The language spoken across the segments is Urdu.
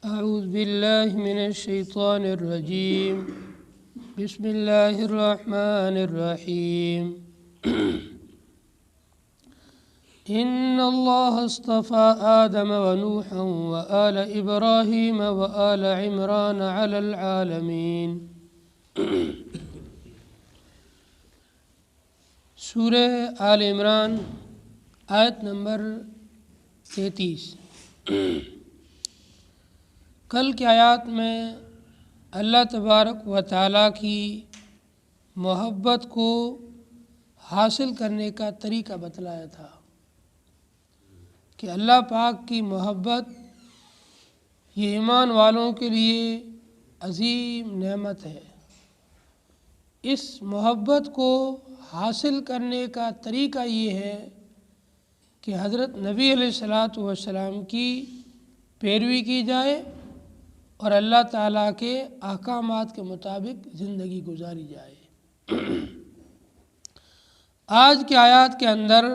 أعوذ بالله من الشيطان الرجيم. بسم الله الرحمن الرحيم. إن الله اصطفى آدم ونوحا وآل إبراهيم وآل عمران على العالمين. سورہ آل عمران آیت نمبر 33. کل کی آیات میں اللہ تبارک و تعالیٰ کی محبت کو حاصل کرنے کا طریقہ بتلایا تھا کہ اللہ پاک کی محبت یہ ایمان والوں کے لیے عظیم نعمت ہے. اس محبت کو حاصل کرنے کا طریقہ یہ ہے کہ حضرت نبی علیہ الصلاۃ والسلام کی پیروی کی جائے اور اللہ تعالیٰ کے احکامات کے مطابق زندگی گزاری جائے. آج کی آیات کے اندر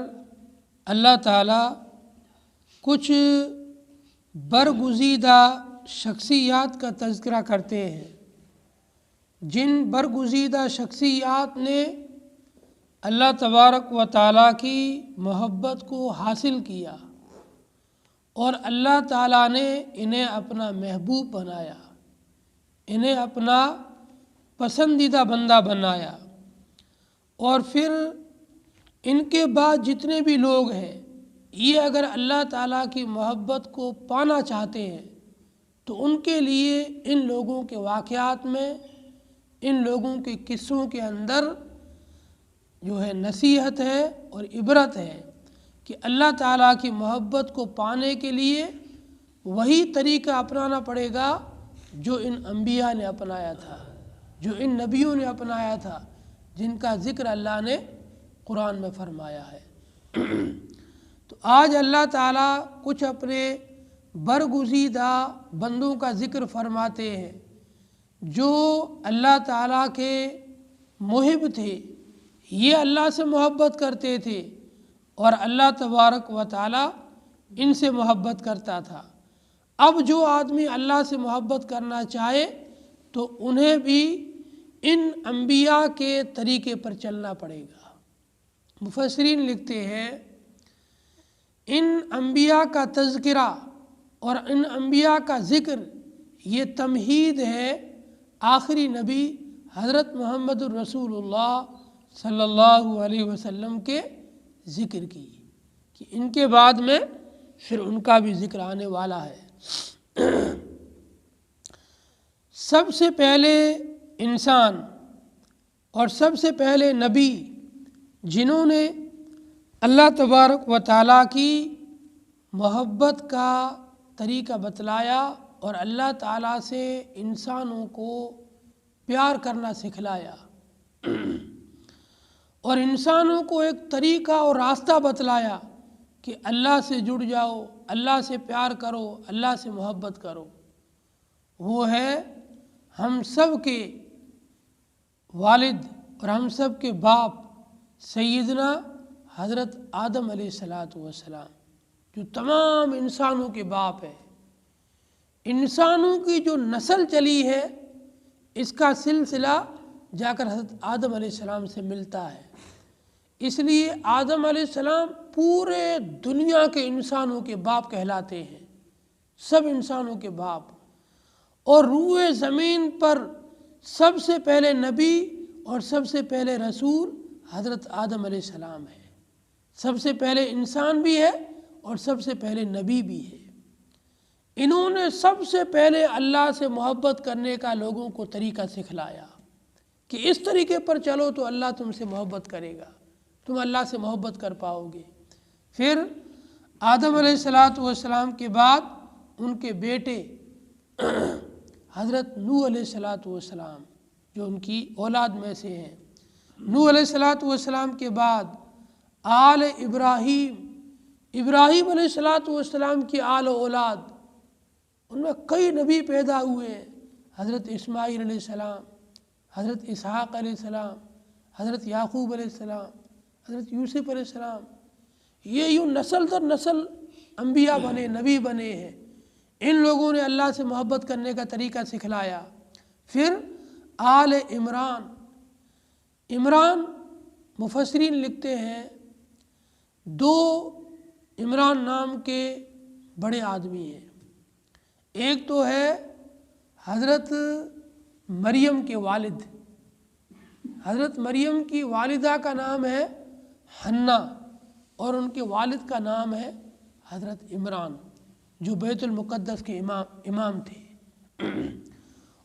اللہ تعالیٰ کچھ برگزیدہ شخصیات کا تذکرہ کرتے ہیں جن برگزیدہ شخصیات نے اللہ تبارک و تعالیٰ کی محبت کو حاصل کیا اور اللہ تعالیٰ نے انہیں اپنا محبوب بنایا، انہیں اپنا پسندیدہ بندہ بنایا. اور پھر ان کے بعد جتنے بھی لوگ ہیں یہ اگر اللہ تعالیٰ کی محبت کو پانا چاہتے ہیں تو ان کے لیے ان لوگوں کے واقعات میں، ان لوگوں کے قصوں کے اندر جو ہے نصیحت ہے اور عبرت ہے کہ اللہ تعالیٰ کی محبت کو پانے کے لیے وہی طریقہ اپنانا پڑے گا جو ان انبیاء نے اپنایا تھا، جو ان نبیوں نے اپنایا تھا، جن کا ذکر اللہ نے قرآن میں فرمایا ہے. تو آج اللہ تعالیٰ کچھ اپنے برگزیدہ بندوں کا ذکر فرماتے ہیں جو اللہ تعالیٰ کے محب تھے، یہ اللہ سے محبت کرتے تھے اور اللہ تبارک و تعالیٰ ان سے محبت کرتا تھا. اب جو آدمی اللہ سے محبت کرنا چاہے تو انہیں بھی ان انبیاء کے طریقے پر چلنا پڑے گا. مفسرین لکھتے ہیں ان انبیاء کا تذکرہ اور ان انبیاء کا ذکر یہ تمہید ہے آخری نبی حضرت محمد الرسول اللہ صلی اللہ علیہ وسلم کے ذکر کی کہ ان کے بعد میں پھر ان کا بھی ذکر آنے والا ہے. سب سے پہلے انسان اور سب سے پہلے نبی جنہوں نے اللہ تبارک و تعالیٰ کی محبت کا طریقہ بتلایا اور اللہ تعالیٰ سے انسانوں کو پیار کرنا سکھلایا اور انسانوں کو ایک طریقہ اور راستہ بتلایا کہ اللہ سے جڑ جاؤ، اللہ سے پیار کرو، اللہ سے محبت کرو، وہ ہے ہم سب کے والد اور ہم سب کے باپ سیدنا حضرت آدم علیہ الصلاۃ والسلام جو تمام انسانوں کے باپ ہے. انسانوں کی جو نسل چلی ہے اس کا سلسلہ جا کر حضرت آدم علیہ السلام سے ملتا ہے. اس لیے آدم علیہ السلام پورے دنیا کے انسانوں کے باپ کہلاتے ہیں، سب انسانوں کے باپ. اور روئے زمین پر سب سے پہلے نبی اور سب سے پہلے رسول حضرت آدم علیہ السلام ہے. سب سے پہلے انسان بھی ہے اور سب سے پہلے نبی بھی ہے. انہوں نے سب سے پہلے اللہ سے محبت کرنے کا لوگوں کو طریقہ سکھلایا کہ اس طریقے پر چلو تو اللہ تم سے محبت کرے گا، تم اللہ سے محبت کر پاؤ گے. پھر آدم علیہ الصلاۃ والسلام کے بعد ان کے بیٹے حضرت نوح علیہ الصلاۃ والسلام جو ان کی اولاد میں سے ہیں. نوح علیہ الصلاۃ والسلام کے بعد آل ابراہیم علیہ الصلاۃ والسلام کی آل و اولاد، ان میں کئی نبی پیدا ہوئے ہیں. حضرت اسماعیل علیہ السلام، حضرت اسحاق علیہ السلام، حضرت یعقوب علیہ السلام، حضرت یوسف علیہ السلام. یہ یوں نسل در نسل انبیاء بنے، نبی بنے ہیں. ان لوگوں نے اللہ سے محبت کرنے کا طریقہ سکھلایا۔ پھر آل عمران، عمران مفسرین لکھتے ہیں دو عمران نام کے بڑے آدمی ہیں۔ ایک تو ہے حضرت مریم کے والد، حضرت مریم کی والدہ کا نام ہے حنا اور ان کے والد کا نام ہے حضرت عمران جو بیت المقدس کے امام تھے۔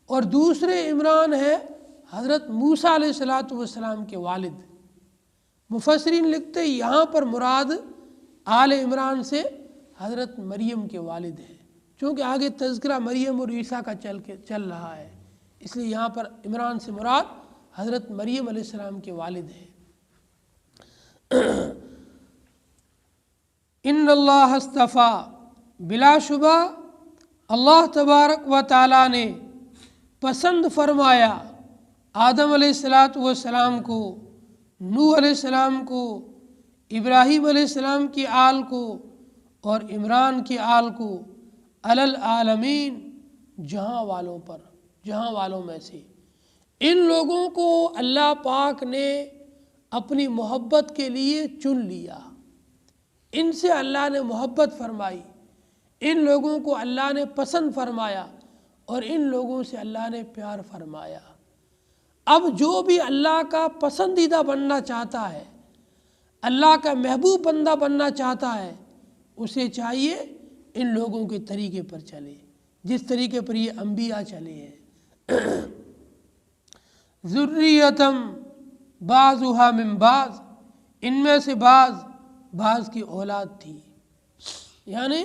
اور دوسرے عمران ہے حضرت موسیٰ علیہ السلام کے والد۔ مفسرین لکھتے یہاں پر مراد آل عمران سے حضرت مریم کے والد ہیں، چونکہ آگے تذکرہ مریم اور عیسیٰ کا چل رہا ہے، اس لیے یہاں پر عمران سے مراد حضرت مریم علیہ السلام کے والد ہیں۔ ان اللہ اصطفیٰ، بلا شبہ اللہ تبارک و تعالیٰ نے پسند فرمایا آدم علیہ السلام کو، نوح علیہ السلام کو، ابراہیم علیہ السلام کی آل کو اور عمران کی آل کو علی العالمین، جہاں والوں پر، جہاں والوں میں سے ان لوگوں کو اللہ پاک نے اپنی محبت کے لیے چن لیا، ان سے اللہ نے محبت فرمائی، ان لوگوں کو اللہ نے پسند فرمایا اور ان لوگوں سے اللہ نے پیار فرمایا۔ اب جو بھی اللہ کا پسندیدہ بننا چاہتا ہے، اللہ کا محبوب بندہ بننا چاہتا ہے، اسے چاہیے ان لوگوں کے طریقے پر چلے جس طریقے پر یہ انبیاء چلے ہیں۔ ذریتم بعضها من بعض، ان میں سے بعض کی اولاد تھی، یعنی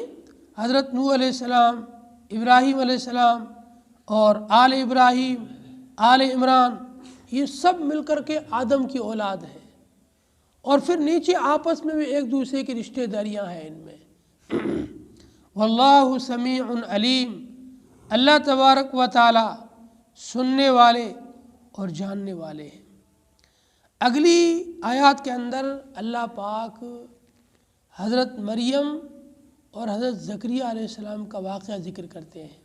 حضرت نوح علیہ السلام، ابراہیم علیہ السلام اور آل ابراہیم، آل عمران، یہ سب مل کر کے آدم کی اولاد ہے، اور پھر نیچے آپس میں بھی ایک دوسرے کی رشتہ داریاں ہیں ان میں۔ واللہ سمیع علیم، اللہ تبارک و تعالی سننے والے اور جاننے والے ہیں۔ اگلی آیات کے اندر اللہ پاک حضرت مریم اور حضرت زکریہ علیہ السلام کا واقعہ ذکر کرتے ہیں۔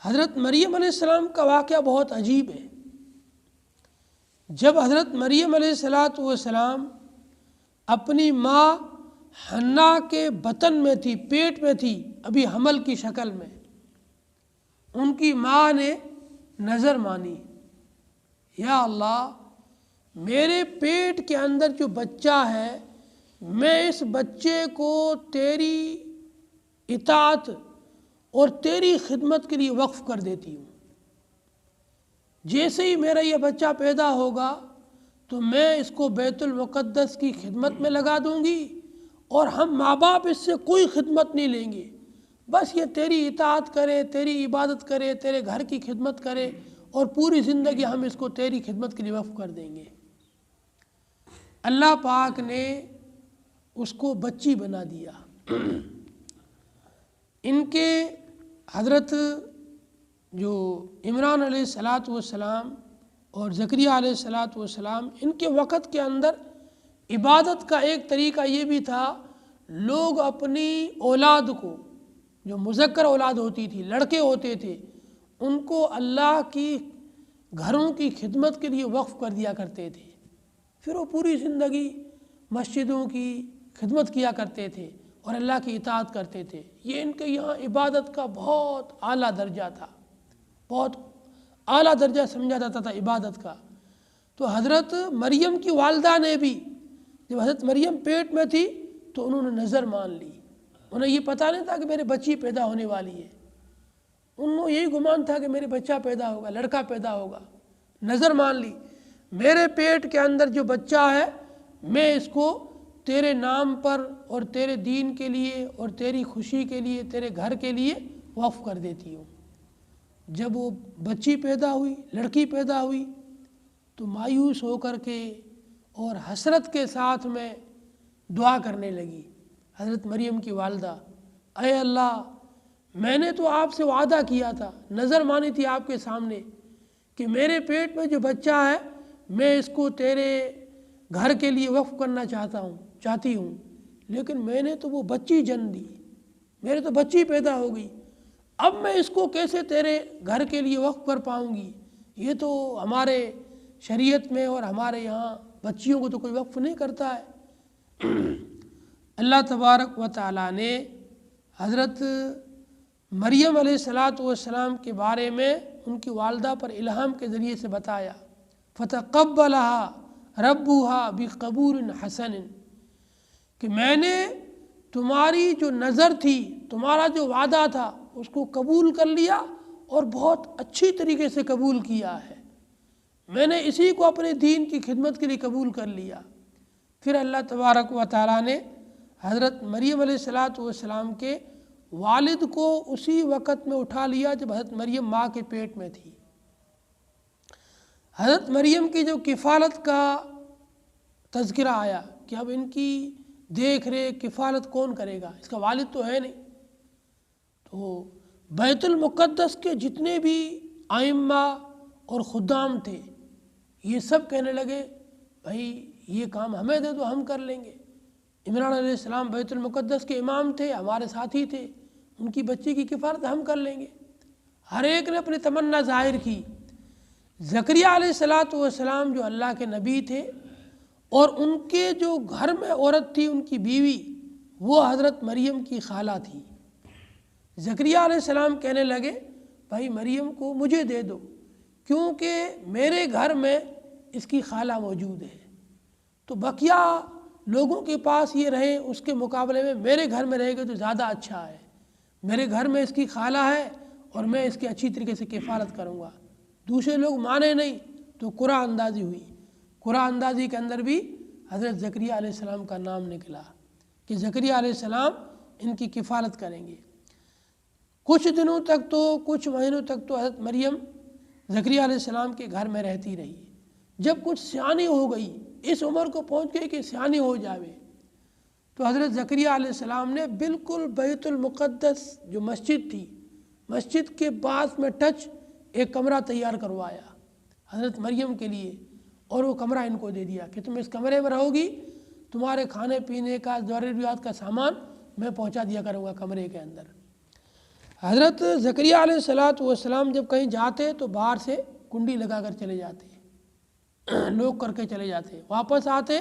حضرت مریم علیہ السلام کا واقعہ بہت عجیب ہے۔ جب حضرت مریم علیہ السلام اپنی ماں حنا کے بطن میں تھی، پیٹ میں تھی، ابھی حمل کی شکل میں، ان کی ماں نے نظر مانی، یا اللہ میرے پیٹ کے اندر جو بچہ ہے، میں اس بچے کو تیری اطاعت اور تیری خدمت کے لیے وقف کر دیتی ہوں۔ جیسے ہی میرا یہ بچہ پیدا ہوگا تو میں اس کو بیت المقدس کی خدمت میں لگا دوں گی، اور ہم ماں باپ اس سے کوئی خدمت نہیں لیں گے، بس یہ تیری اطاعت کرے، تیری عبادت کرے، تیرے گھر کی خدمت کرے، اور پوری زندگی ہم اس کو تیری خدمت کے لیے وقف کر دیں گے۔ اللہ پاک نے اس کو بچی بنا دیا۔ ان کے حضرت جو عمران علیہ السلام اور زکریہ علیہ السلام، ان کے وقت کے اندر عبادت کا ایک طریقہ یہ بھی تھا، لوگ اپنی اولاد کو، جو مذکر اولاد ہوتی تھی، لڑکے ہوتے تھے، ان کو اللہ کی گھروں کی خدمت کے لیے وقف کر دیا کرتے تھے، پھر وہ پوری زندگی مسجدوں کی خدمت کیا کرتے تھے اور اللہ کی اطاعت کرتے تھے۔ یہ ان کے یہاں عبادت کا بہت اعلیٰ درجہ تھا، بہت اعلیٰ درجہ سمجھا جاتا تھا عبادت کا۔ تو حضرت مریم کی والدہ نے بھی، جب حضرت مریم پیٹ میں تھی تو انہوں نے نظر مان لی، انہیں یہ پتہ نہیں تھا کہ میرے بچی پیدا ہونے والی ہے، انہوں یہی گمان تھا کہ میرے بچہ پیدا ہوگا، لڑکا پیدا ہوگا، نظر مان لی، میرے پیٹ کے اندر جو بچہ ہے میں اس کو تیرے نام پر اور تیرے دین کے لیے اور تیری خوشی کے لیے، تیرے گھر کے لیے وقف کر دیتی ہوں۔ جب وہ بچی پیدا ہوئی، لڑکی پیدا ہوئی، تو مایوس ہو کر کے اور حسرت کے ساتھ میں دعا کرنے لگی حضرت مریم کی والدہ، اے اللہ میں نے تو آپ سے وعدہ کیا تھا، نظر مانی تھی آپ کے سامنے کہ میرے پیٹ میں جو بچہ ہے میں اس کو تیرے گھر کے لیے وقف کرنا چاہتی ہوں، لیکن میں نے تو وہ بچی جن دی، میرے تو بچی پیدا ہو گئی، اب میں اس کو کیسے تیرے گھر کے لیے وقف کر پاؤں گی؟ یہ تو ہمارے شریعت میں اور ہمارے یہاں بچیوں کو تو کوئی وقف نہیں کرتا ہے۔ اللہ تبارک و تعالیٰ نے حضرت مریم علیہ السلام کے بارے میں ان کی والدہ پر الہام کے ذریعے سے بتایا، فتقبلها ربها بقبول حسن، کہ میں نے تمہاری جو نظر تھی، تمہارا جو وعدہ تھا، اس کو قبول کر لیا اور بہت اچھی طریقے سے قبول کیا ہے، میں نے اسی کو اپنے دین کی خدمت کے لیے قبول کر لیا۔ پھر اللہ تبارک و تعالیٰ نے حضرت مریم علیہ السلام کے والد کو اسی وقت میں اٹھا لیا جب حضرت مریم ماں کے پیٹ میں تھی۔ حضرت مریم کی جو کفالت کا تذکرہ آیا کہ اب ان کی دیکھ ریکھ کفالت کون کرے گا، اس کا والد تو ہے نہیں، تو بیت المقدس کے جتنے بھی ائمہ اور خدام تھے یہ سب کہنے لگے بھائی یہ کام ہمیں دے دو، ہم کر لیں گے۔ عمران علیہ السلام بیت المقدس کے امام تھے، ہمارے ساتھی تھے، ان کی بچی کی کفالت ہم کر لیں گے۔ ہر ایک نے اپنی تمنا ظاہر کی۔ زکریا علیہ السلام جو اللہ کے نبی تھے اور ان کے جو گھر میں عورت تھی ان کی بیوی، وہ حضرت مریم کی خالہ تھی۔ زکریا علیہ السلام کہنے لگے بھائی مریم کو مجھے دے دو، کیونکہ میرے گھر میں اس کی خالہ موجود ہے، تو بقیہ لوگوں کے پاس یہ رہے اس کے مقابلے میں میرے گھر میں رہے گا تو زیادہ اچھا ہے، میرے گھر میں اس کی خالہ ہے اور میں اس کی اچھی طریقے سے کفالت کروں گا۔ دوسرے لوگ مانے نہیں تو قرعہ اندازی ہوئی، قرعہ اندازی کے اندر بھی حضرت زکریا علیہ السلام کا نام نکلا کہ زکریا علیہ السلام ان کی کفالت کریں گے۔ کچھ دنوں تک تو، کچھ مہینوں تک تو حضرت مریم زکریا علیہ السلام کے گھر میں رہتی رہی۔ جب کچھ سیانی ہو گئی، اس عمر کو پہنچ گئی کہ سیانی ہو جاوے، تو حضرت زکریا علیہ السلام نے بالکل بیت المقدس جو مسجد تھی، مسجد کے پاس میں ٹچ ایک کمرہ تیار کروایا حضرت مریم کے لیے، اور وہ کمرہ ان کو دے دیا کہ تم اس کمرے میں رہو گی، تمہارے کھانے پینے کا ضروریات کا سامان میں پہنچا دیا کروں گا کمرے کے اندر۔ حضرت زکریا علیہ السلام جب کہیں جاتے تو باہر سے کنڈی لگا کر چلے جاتے، لوگ کر کے چلے جاتے، واپس آتے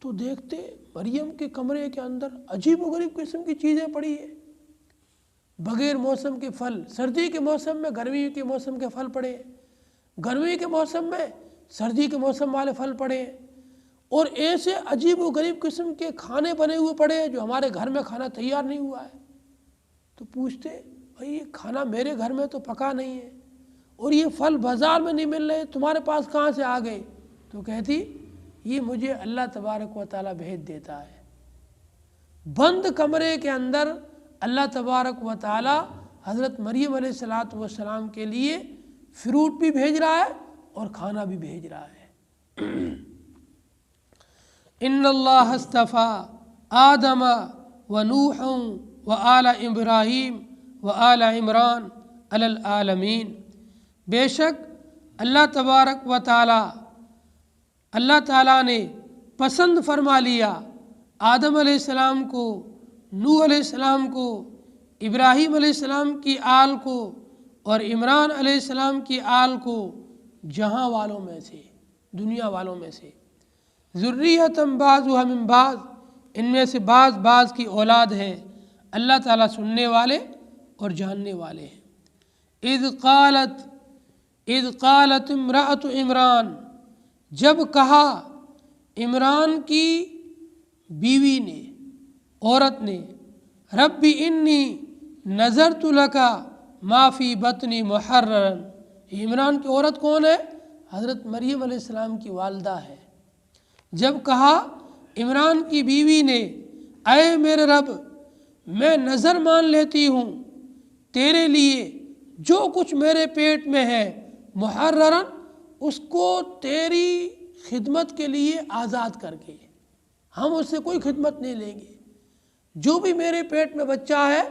تو دیکھتے مریم کے کمرے کے اندر عجیب و غریب قسم کی چیزیں پڑی ہیں، بغیر موسم کے پھل، سردی کے موسم میں گرمی کے موسم کے پھل پڑے، گرمی کے موسم میں سردی کے موسم والے پھل پڑے، اور ایسے عجیب و غریب قسم کے کھانے بنے ہوئے پڑے جو ہمارے گھر میں کھانا تیار نہیں ہوا ہے۔ تو پوچھتے بھائی یہ کھانا میرے گھر میں تو پکا نہیں ہے، اور یہ پھل بازار میں نہیں مل رہے، تمہارے پاس کہاں سے آ گئے؟ تو کہتی یہ مجھے اللہ تبارک و تعالیٰ بھیج دیتا ہے۔ بند کمرے کے اندر اللہ تبارک و تعالیٰ حضرت مریم علیہ السلام کے لیے فروٹ بھی بھیج رہا ہے اور کھانا بھی بھیج رہا ہے۔ ان اللہ اصطفیٰ آدم و نوح و آل ابراہیم و آل عمران علی العالمین، بے شک اللہ تبارک و تعالیٰ نے پسند فرما لیا آدم علیہ السلام کو، نوح علیہ السلام کو، ابراہیم علیہ السلام کی آل کو اور عمران علیہ السلام کی آل کو، جہاں والوں میں سے، دنیا والوں میں سے، ذریۃ بعضھا من بعض، ان میں سے بعض کی اولاد ہے، اللہ تعالیٰ سننے والے اور جاننے والے ہیں۔ اذ قالت امرأۃ عمران، جب کہا عمران کی بیوی نے، عورت نے، رب انی نذرت لک ما فی بطنی محررا، عمران کی عورت کون ہے؟ حضرت مریم علیہ السلام کی والدہ ہے۔ جب کہا عمران کی بیوی نے اے میرے رب میں نظر مان لیتی ہوں تیرے لیے جو کچھ میرے پیٹ میں ہے، محررا، اس کو تیری خدمت کے لیے آزاد کر کے، ہم اس سے کوئی خدمت نہیں لیں گے، جو بھی میرے پیٹ میں بچہ ہے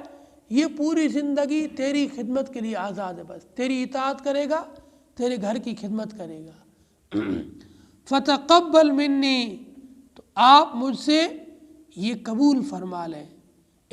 یہ پوری زندگی تیری خدمت کے لیے آزاد ہے، بس تیری اطاعت کرے گا، تیرے گھر کی خدمت کرے گا۔ فتقبل منی، تو آپ مجھ سے یہ قبول فرما لیں،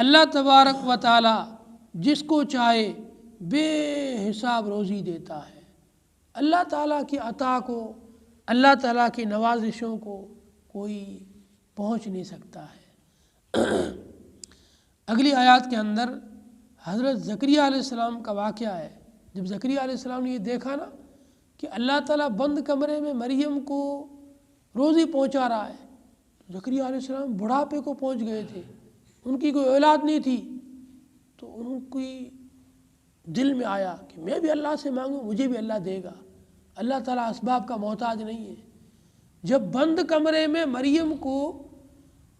اللہ تبارک و تعالی جس کو چاہے بے حساب روزی دیتا ہے۔ اللہ تعالیٰ کی عطا کو، اللہ تعالیٰ کی نوازشوں کو کوئی پہنچ نہیں سکتا ہے۔ اگلی آیات کے اندر حضرت زکریا علیہ السلام کا واقعہ ہے۔ جب زکریا علیہ السلام نے یہ دیکھا نا کہ اللہ تعالیٰ بند کمرے میں مریم کو روزی پہنچا رہا ہے، زکریا علیہ السلام بڑھاپے کو پہنچ گئے تھے، ان کی کوئی اولاد نہیں تھی، تو ان کی دل میں آیا کہ میں بھی اللہ سے مانگوں، مجھے بھی اللہ دے گا۔ اللہ تعالیٰ اسباب کا محتاج نہیں ہے۔ جب بند کمرے میں مریم کو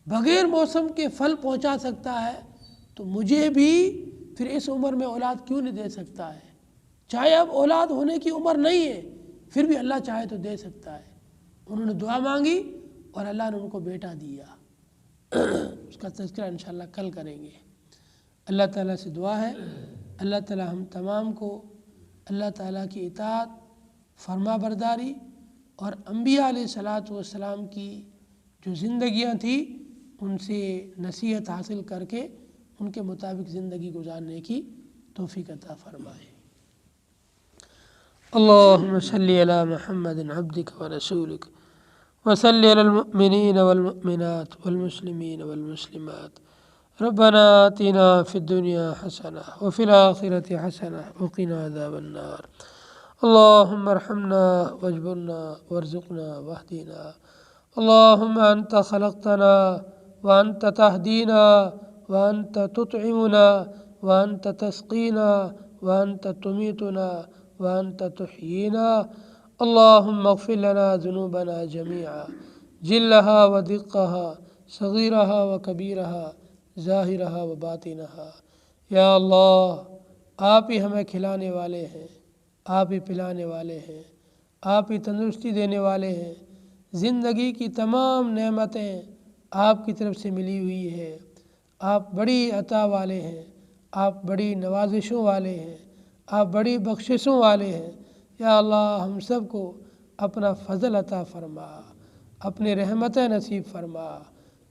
بغیر موسم کے پھل پہنچا سکتا ہے تو مجھے بھی پھر اس عمر میں اولاد کیوں نہیں دے سکتا ہے؟ چاہے اب اولاد ہونے کی عمر نہیں ہے، پھر بھی اللہ چاہے تو دے سکتا ہے۔ انہوں نے دعا مانگی اور اللہ نے ان کو بیٹا دیا۔ اس کا تذکرہ انشاءاللہ کل کریں گے۔ اللہ تعالیٰ سے دعا ہے اللہ تعالیٰ ہم تمام کو اللہ تعالیٰ کی اطاعت، فرما برداری اور انبیاء علیہ الصلاۃ والسلام کی جو زندگیاں تھیں ان سے نصیحت حاصل کر کے ان کے مطابق زندگی گزارنے کی توفیق عطا فرمائے۔ اللہم صلی علی محمد عبدک ورسولک وصلی علی المؤمنین والمؤمنات والمسلمین والمسلمات ربنا آتنا فی الدنیا حسنہ وفی الآخرۃ حسنہ وقنا عذاب النار۔ اللہم ارحمنا واجبرنا وارزقنا واہدنا۔ اللہم انت خلقتنا وانت تہدینا وانت تطعمنا وانت تسقینا وانت تمیتنا وانت تحیینا۔ اللہم اغفر لنا ذنوبنا جميعا جلها ودقها صغیرها وکبیرها ظاہرها وباطنها۔ یا اللہ آپ ہی ہمیں کھلانے والے ہیں، آپ ہی پلانے والے ہیں، آپ ہی تندرستی دینے والے ہیں۔ زندگی کی تمام نعمتیں آپ کی طرف سے ملی ہوئی ہے۔ آپ بڑی عطا والے ہیں، آپ بڑی نوازشوں والے ہیں، آپ بڑی بخششوں والے ہیں۔ یا اللہ ہم سب کو اپنا فضل عطا فرما، اپنے رحمتیں نصیب فرما،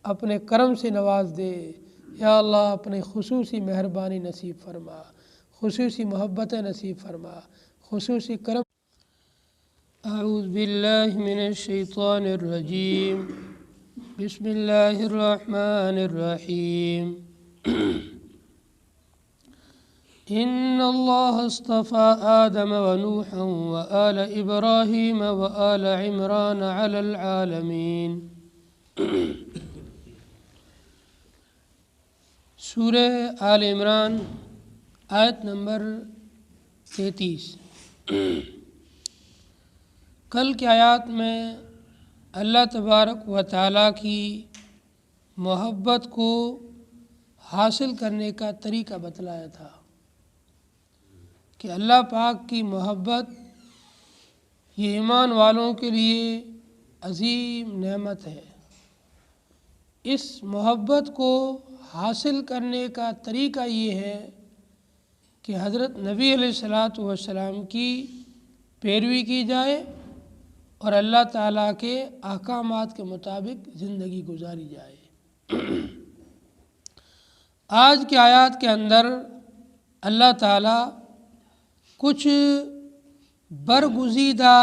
اپنے کرم سے نواز دے۔ یا اللہ اپنے خصوصی مہربانی نصیب فرما، خصوصی محبتیں نصیب فرما، خصوصی کرم۔ اعوذ باللہ من الشیطان الرجیم، بسم اللہ الرحمن الرحیم۔ ان اللہ اصطفى آدم ونوحا وآل ابراہیم وآل عمران علی العالمین۔ سورہ آل عمران آیت نمبر 33۔ کل کی آیات میں اللہ تبارک و تعالیٰ کی محبت کو حاصل کرنے کا طریقہ بتلایا تھا کہ اللہ پاک کی محبت یہ ایمان والوں کے لیے عظیم نعمت ہے۔ اس محبت کو حاصل کرنے کا طریقہ یہ ہے کہ حضرت نبی علیہ الصلاۃ والسلام کی پیروی کی جائے اور اللہ تعالیٰ کے احکامات کے مطابق زندگی گزاری جائے۔ آج کی آیات کے اندر اللہ تعالیٰ کچھ برگزیدہ